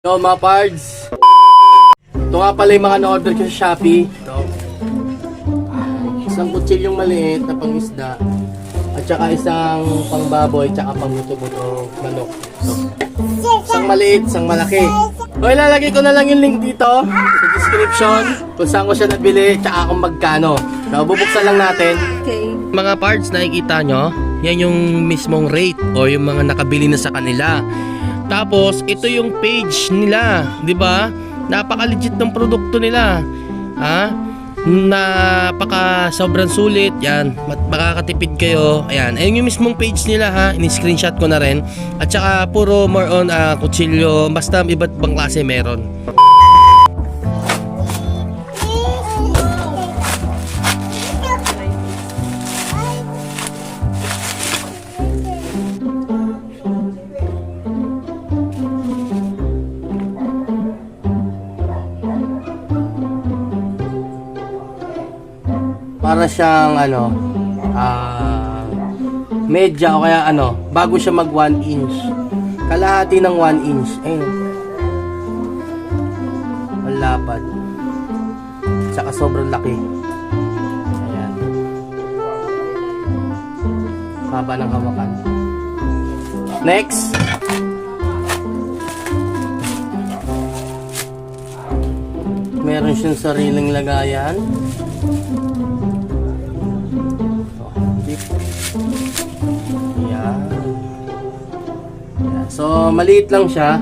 Yo mga pards, ito nga pala yung mga na-order ko sa Shopee. Ito. Isang kutsilyong maliit na pangisda at saka isang pangbaboy at saka pangbuto-buto manok. So, isang maliit, isang malaki. So ilalagay ko na lang yung link dito sa description kung saan ko siya nabili at saka kung magkano. So bubuksan lang natin. Okay. Mga pards, nakikita nyo, yan yung mismong rate o yung mga nakabili na sa kanila. Tapos, ito yung page nila, di ba? Napaka-legit ng produkto nila. Ha? Napaka sobrang sulit. Yan, makakatipid kayo. Ayan, ayun yung mismong page nila ha. Ini-screenshot ko na rin. At saka puro more on kutsilyo, basta iba't ibang klase meron. Para siyang medya o kaya bago siya mag 1 inch. Kalahati ng 1 inch. Ayun. Ang lapad. Saka sobrang laki. Ayan. Haba ng hawakan. Next. Meron siyang sariling lagayan. So, maliit lang siya.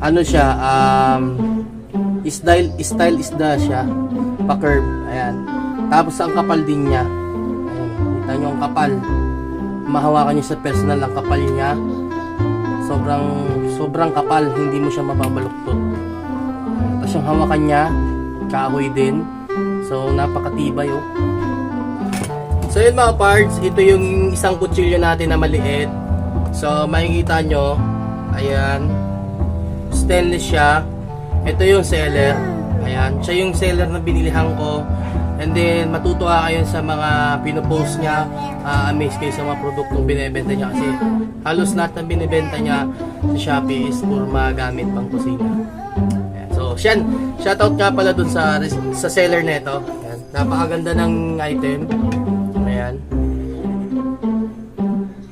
Ano siya, style isda siya. Pa-curve. Ayan. Tapos, ang kapal din niya. Ayan. Kita nyo ang kapal. Mahawakan nyo sa personal ang kapal niya. Sobrang kapal. Hindi mo siya mababaluktot. Tapos, yung hawakan niya, kahoy din. So, napakatibay oh. So, yun mga parts. Ito yung isang kutsilyo natin na maliit. So, makikita nyo, ayan, stainless siya. Ito yung seller. Ayan, siya yung seller na binilihan ko. And then, matutuwa kayo sa mga pinopost niya. Amaze kayo sa mga produktong binibenta niya. Kasi halos lahat ng binibenta niya sa Shopee is puro magamit pang kusina. Ayan. So, shoutout nga pala dun sa seller nito. Ayan, napakaganda ng item. Ayan.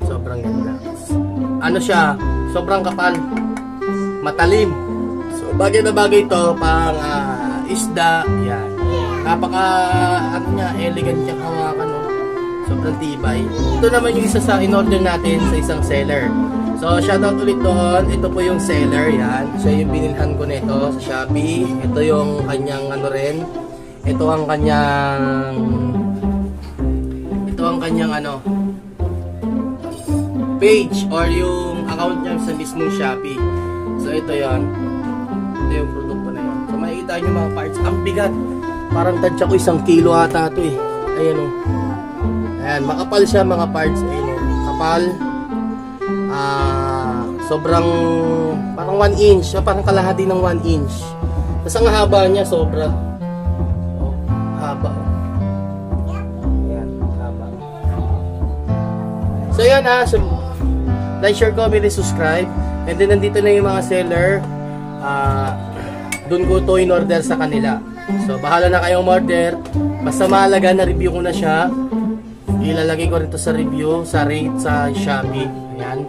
Sobrang ganda. Ano siya, sobrang kapal, matalim. So bagay na bagay ito pang isda. Yan. Napaka elegant yung hawakan no. Sobrang tibay. Ito naman yung isa sa in-order natin sa isang seller. So shoutout ulit doon. Ito po yung seller, yan. Siya yung binilhan ko nito sa Shopee. Ito yung kanyang rin. Ito ang kanyang page or yung account niya sa mismong Shopee. So ito yan. Ito yung produkto na yan. So makikita nyo mga parts. Ang bigat. Parang tansya ko 1 kilo ata ito eh. Ayan o. Ayan. Makapal siya mga parts. Ayan o. Kapal. Sobrang parang 1 inch. Parang kalahati ng 1 inch. Tapos ang haba niya sobra. Haba o. So yan like, share, comment, and subscribe. And then nandito na yung mga seller. Doon ko to in-order sa kanila. So bahala na kayong order. Basta mahalaga na review ko na siya. Ilalagay ko rin to sa review, sa rate sa Shopee. Ayan.